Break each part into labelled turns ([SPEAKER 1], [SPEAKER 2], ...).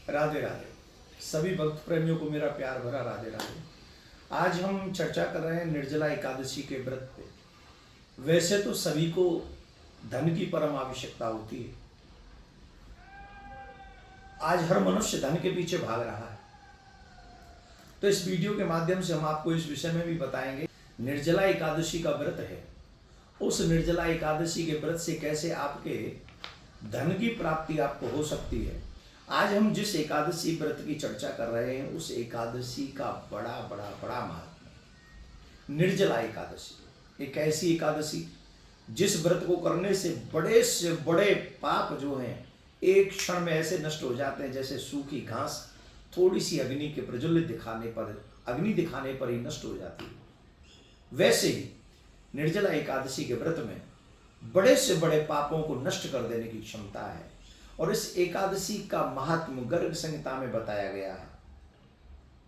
[SPEAKER 1] राधे राधे। सभी भक्त प्रेमियों को मेरा प्यार भरा राधे राधे। आज हम चर्चा कर रहे हैं निर्जला एकादशी के व्रत पे। वैसे तो सभी को धन की परम आवश्यकता होती है। आज हर मनुष्य धन के पीछे भाग रहा है, तो इस वीडियो के माध्यम से हम आपको इस विषय में भी बताएंगे। निर्जला एकादशी का व्रत है, उस निर्जला एकादशी के व्रत से कैसे आपके धन की प्राप्ति आपको हो सकती है। आज हम जिस एकादशी व्रत की चर्चा कर रहे हैं उस एकादशी का बड़ा बड़ा बड़ा महत्व है। निर्जला एकादशी एक ऐसी एकादशी जिस व्रत को करने से बड़े पाप जो हैं एक क्षण में ऐसे नष्ट हो जाते हैं जैसे सूखी घास थोड़ी सी अग्नि के प्रज्वलित अग्नि दिखाने पर ही नष्ट हो जाती है। वैसे ही निर्जला एकादशी के व्रत में बड़े से बड़े पापों को नष्ट कर देने की क्षमता है और इस एकादशी का महात्म गर्ग संहिता में बताया गया है।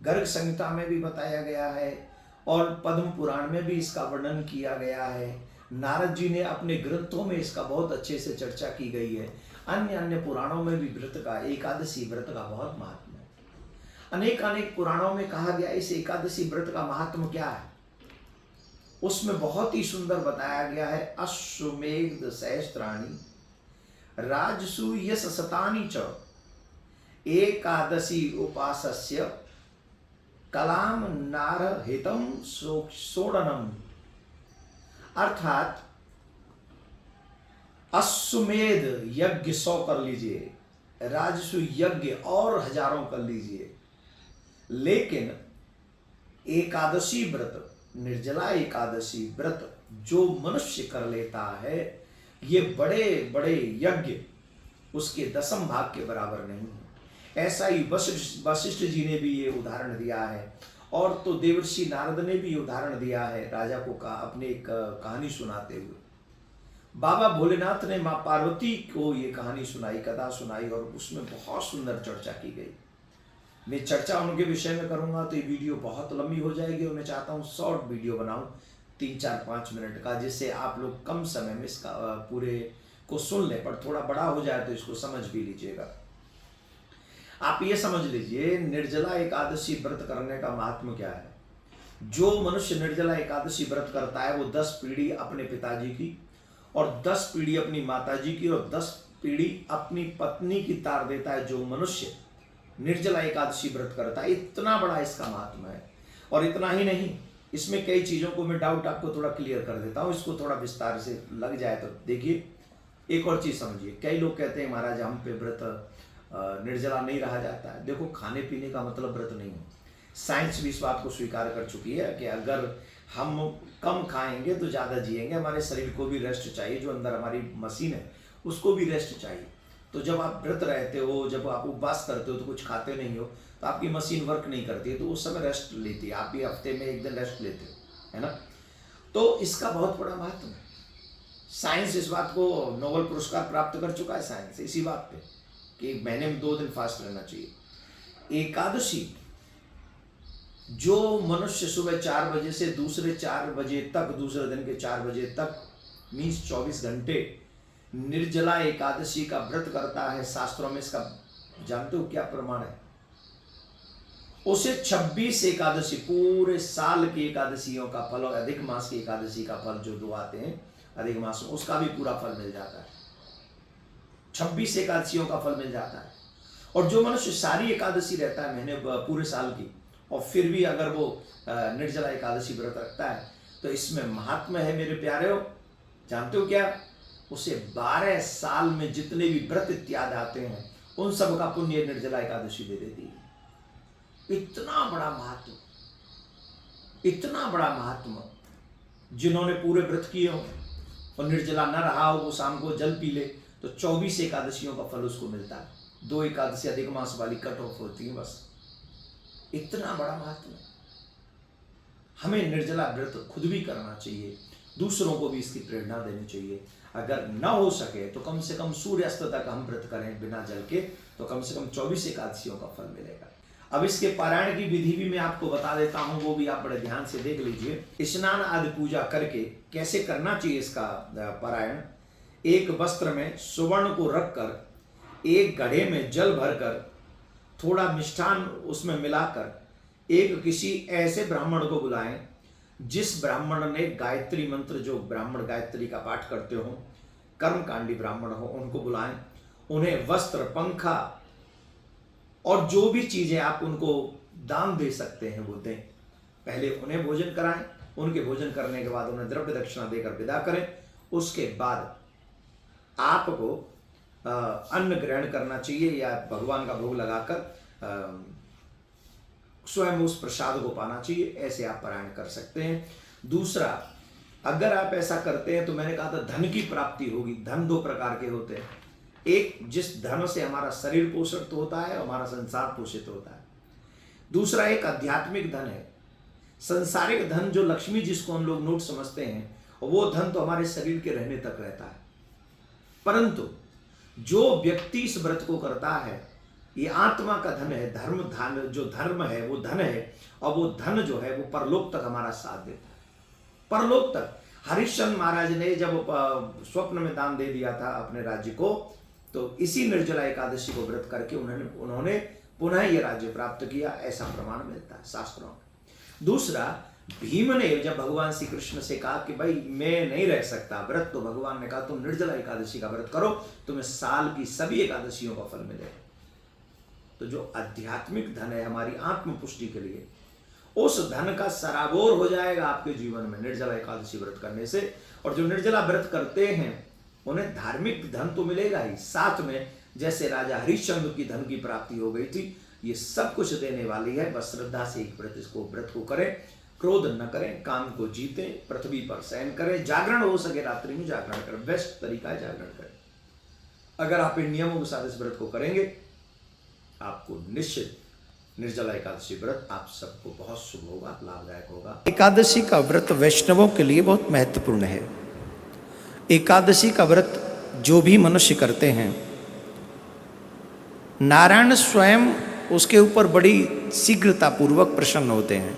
[SPEAKER 1] गर्ग संहिता में भी बताया गया है और पद्म पुराण में भी इसका वर्णन किया गया है। नारद जी ने अपने ग्रंथों में इसका बहुत अच्छे से चर्चा की गई है। अन्य अन्य पुराणों में भी व्रत का, एकादशी व्रत का बहुत महात्म है। अनेक पुराणों में कहा गया इस एकादशी व्रत का महात्म क्या है। उसमें बहुत ही सुंदर बताया गया है। अश्वमेध सहस्त्राणि राजसु यश शतानि च एकादशी उपासस्य कलाम नार हितम सोडनम। अर्थात अश्वमेध यज्ञ 100 कर लीजिए, राजसु यज्ञ और हजारों कर लीजिए, लेकिन एकादशी व्रत, निर्जला एकादशी व्रत जो मनुष्य कर लेता है ये बड़े बड़े यज्ञ उसके 10 भाग के बराबर नहीं है। ऐसा ही वशिष्ठ जी ने भी ये उदाहरण दिया है और तो देवर्षि नारद ने भी उदाहरण दिया है। राजा को अपने एक कहानी सुनाते हुए बाबा भोलेनाथ ने माँ पार्वती को ये कहानी सुनाई, कथा सुनाई और उसमें बहुत सुंदर चर्चा की गई। मैं चर्चा उनके विषय में करूंगा तो ये वीडियो बहुत लंबी हो जाएगी और मैं चाहता हूँ शॉर्ट वीडियो बनाऊं 3-4-5 मिनट का, जिससे आप लोग कम समय में इसका पूरे को सुन लें, पर थोड़ा बड़ा हो जाए तो इसको समझ भी लीजिएगा। आप ये समझ लीजिए निर्जला एकादशी व्रत करने का महात्म क्या है। जो मनुष्य निर्जला एकादशी व्रत करता है वो 10 पीढ़ी अपने पिताजी की और 10 पीढ़ी अपनी माताजी की और 10 पीढ़ी अपनी पत्नी की तार देता है। जो मनुष्य निर्जला एकादशी व्रत करता है, इतना बड़ा इसका महात्मा है। और इतना ही नहीं, इसमें कई चीजों को मैं डाउट आपको थोड़ा क्लियर कर देता हूं, इसको थोड़ा विस्तार से लग जाए तो देखिए। एक और चीज समझिए, कई लोग कहते हैं महाराज हम पे व्रत निर्जला नहीं रहा जाता है। देखो, खाने पीने का मतलब व्रत नहीं है। साइंस भी इस बात को स्वीकार कर चुकी है कि अगर हम कम खाएंगे तो ज्यादा जिएंगे। हमारे शरीर को भी रेस्ट चाहिए, जो अंदर हमारी मशीन है उसको भी रेस्ट चाहिए। तो जब आप व्रत रहते हो, जब आप उपवास करते हो तो कुछ खाते नहीं हो तो आपकी मशीन वर्क नहीं करती है, तो उस समय रेस्ट लेती है। आप भी हफ्ते में 1 दिन रेस्ट लेते हो, है ना। तो इसका बहुत बड़ा महत्व है। साइंस इस बात को नोबेल पुरस्कार प्राप्त कर चुका है, साइंस इसी बात पे कि महीने में 2 दिन फास्ट रहना चाहिए। एकादशी जो मनुष्य सुबह 4 बजे से दूसरे 4 बजे तक, दूसरे दिन के 4 बजे तक मीन्स 24 घंटे निर्जला एकादशी का व्रत करता है, शास्त्रों में इसका जानते हो क्या प्रमाण है। उसे 26 एकादशी, पूरे साल की एकादशियों का फल और अधिक मास की एकादशी का फल जो 2 आते हैं अधिक मास में, उसका भी पूरा फल मिल जाता है। 26 एकादशियों का फल मिल जाता है। और जो मनुष्य सारी एकादशी रहता है महीने पूरे साल की और फिर भी अगर वो निर्जला एकादशी व्रत रखता है तो इसमें महात्मा है मेरे प्यारे हो। जानते हो क्या, उसे 12 साल में जितने भी व्रत इत्यादि आते हैं उन सब का पुण्य निर्जला एकादशी दे देती है। इतना बड़ा महत्व, इतना बड़ा महत्व। जिन्होंने पूरे व्रत किए हो और निर्जला न रहा हो, वो शाम को जल पी ले तो 24 एकादशियों का फल उसको मिलता है। 2 एकादशी अधिक मास वाली कट ऑफ होती है बस। इतना बड़ा महत्व है। हमें निर्जला व्रत खुद भी करना चाहिए, दूसरों को भी इसकी प्रेरणा देनी चाहिए। अगर न हो सके तो कम से कम सूर्यास्त तक हम व्रत करें बिना जल के, तो कम से कम 24 एकादशियों का फल मिलेगा। अब इसके पारायण की विधि भी मैं आपको बता देता हूं, वो भी आप बड़े ध्यान से देख लीजिए। स्नान आदि पूजा करके कैसे करना चाहिए इसका पारायण। एक वस्त्र में सुवर्ण को रखकर एक घड़े में जल भरकर थोड़ा मिष्ठान उसमें मिलाकर एक किसी ऐसे ब्राह्मण को बुलाएं जिस ब्राह्मण ने गायत्री मंत्र, जो ब्राह्मण गायत्री का पाठ करते हो, कर्मकांडी ब्राह्मण हो, उनको बुलाएं। उन्हें वस्त्र, पंखा और जो भी चीजें आप उनको दान दे सकते हैं वो दें। पहले उन्हें भोजन कराएं, उनके भोजन करने के बाद उन्हें द्रव्य दक्षिणा देकर विदा करें। उसके बाद आपको अन्न ग्रहण करना चाहिए या भगवान का भोग लगाकर स्वयं उस प्रसाद को पाना चाहिए। ऐसे आप पारायण कर सकते हैं। दूसरा, अगर आप ऐसा करते हैं तो मैंने कहा था धन की प्राप्ति होगी। धन दो प्रकार के होते हैं। एक, जिस धन से हमारा शरीर पोषित होता है, हमारा संसार पोषित होता है। दूसरा एक आध्यात्मिक धन है। संसारिक धन जो लक्ष्मी जिसको हम लोग नोट समझते हैं, वो धन तो हमारे शरीर के रहने तक रहता है। परंतु जो व्यक्ति इस व्रत को करता है, ये आत्मा का धन है। धर्म धन, जो धर्म है वो धन है, और वो धन जो है वो परलोक तक हमारा साथ देता है। परलोक तक। हरिश्चंद्र महाराज ने जब स्वप्न में दान दे दिया था अपने राज्य को, तो इसी निर्जला एकादशी को व्रत करके उन्होंने पुनः ये राज्य प्राप्त किया, ऐसा प्रमाण मिलता है शास्त्रों में। दूसरा, भीम ने जब भगवान श्री कृष्ण से कहा कि भाई मैं नहीं रह सकता व्रत, तो भगवान ने कहा तुम निर्जला एकादशी का व्रत करो, तुम्हें साल की सभी एकादशियों का फल मिलेगा। तो जो आध्यात्मिक धन है हमारी आत्म पुष्टि के लिए, उस धन का सराबोर हो जाएगा आपके जीवन में निर्जला एकादशी व्रत करने से। और जो निर्जला व्रत करते हैं उन्हें धार्मिक धन तो मिलेगा ही, साथ में जैसे राजा हरिश्चंद्र की धन की प्राप्ति हो गई थी, ये सब कुछ देने वाली है। बस श्रद्धा से एक व्रत को करें, क्रोध न करें, काम को जीतें, पृथ्वी पर शयन करें, जागरण हो सके रात्रि में जागरण करें। बेस्ट तरीका है जागरण करें। अगर आप इन नियमों के साथ इस व्रत को करेंगे, आपको निश्चित निर्जला एकादशी व्रत आप सबको बहुत शुभ होगा, लाभदायक होगा।
[SPEAKER 2] एकादशी का व्रत वैष्णवों के लिए बहुत महत्वपूर्ण है। एकादशी का व्रत जो भी मनुष्य करते हैं, नारायण स्वयं उसके ऊपर बड़ी शीघ्रतापूर्वक प्रसन्न होते हैं।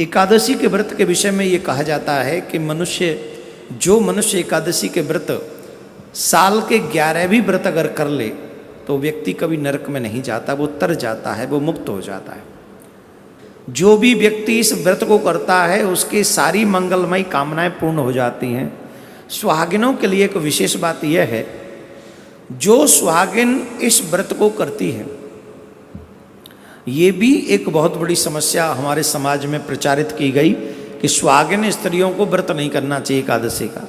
[SPEAKER 2] एकादशी के व्रत के विषय में ये कहा जाता है कि जो मनुष्य एकादशी के व्रत साल के 11 भी व्रत अगर कर ले तो व्यक्ति कभी नरक में नहीं जाता, वो तर जाता है, वो मुक्त हो जाता है। जो भी व्यक्ति इस व्रत को करता है उसकी सारी मंगलमयी कामनाएं पूर्ण हो जाती हैं। सुहागिनों के लिए एक विशेष बात यह है, जो सुहागिन इस व्रत को करती है, ये भी एक बहुत बड़ी समस्या हमारे समाज में प्रचारित की गई कि सुहागिन स्त्रियों को व्रत नहीं करना चाहिए एकादशी का।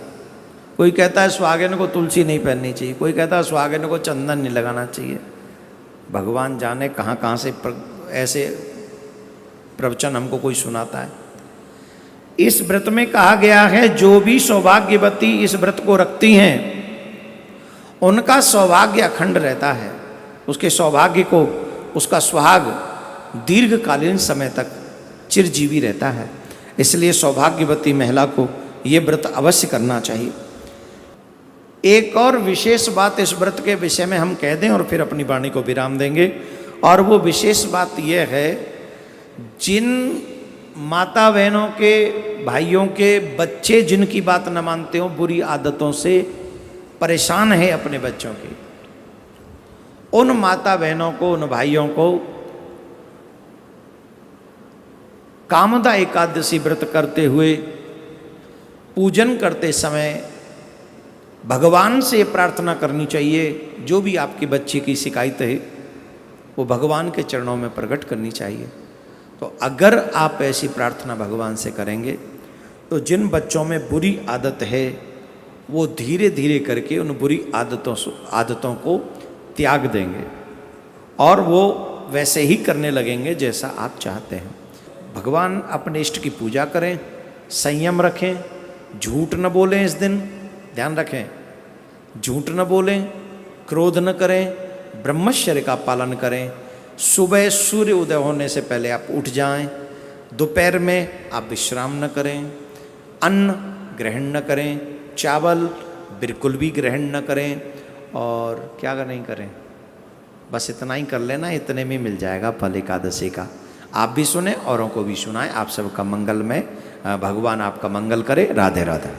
[SPEAKER 2] कोई कहता है सुहागिन को तुलसी नहीं पहननी चाहिए, कोई कहता है सुहागिन को चंदन नहीं लगाना चाहिए। भगवान जाने कहाँ कहाँ से ऐसे प्रवचन हमको कोई सुनाता है। इस व्रत में कहा गया है जो भी सौभाग्यवती इस व्रत को रखती हैं उनका सौभाग्य अखंड रहता है। उसके सौभाग्य को, उसका सुहाग दीर्घकालीन समय तक चिरजीवी रहता है। इसलिए सौभाग्यवती महिला को ये व्रत अवश्य करना चाहिए। एक और विशेष बात इस व्रत के विषय में हम कह दें और फिर अपनी वाणी को विराम देंगे, और वो विशेष बात यह है, जिन माता बहनों के, भाइयों के बच्चे जिनकी बात न मानते हो, बुरी आदतों से परेशान है अपने बच्चों की, उन माता बहनों को, उन भाइयों को कामदा एकादशी व्रत करते हुए पूजन करते समय भगवान से प्रार्थना करनी चाहिए। जो भी आपके बच्चे की शिकायत है वो भगवान के चरणों में प्रकट करनी चाहिए। तो अगर आप ऐसी प्रार्थना भगवान से करेंगे तो जिन बच्चों में बुरी आदत है वो धीरे धीरे करके उन बुरी आदतों को त्याग देंगे और वो वैसे ही करने लगेंगे जैसा आप चाहते हैं। भगवान अपने इष्ट की पूजा करें, संयम रखें, झूठ न बोलें। इस दिन ध्यान रखें, झूठ न बोलें, क्रोध न करें, ब्रह्मचर्य का पालन करें। सुबह सूर्य उदय होने से पहले आप उठ जाएं। दोपहर में आप विश्राम न करें, अन्न ग्रहण न करें, चावल बिल्कुल भी ग्रहण न करें, और क्या नहीं करें, बस इतना ही कर लेना। इतने में मिल जाएगा फल एकादशी का। आप भी सुने, औरों को भी सुनाएं। आप सबका मंगलमय, भगवान आपका मंगल करे। राधे राधे।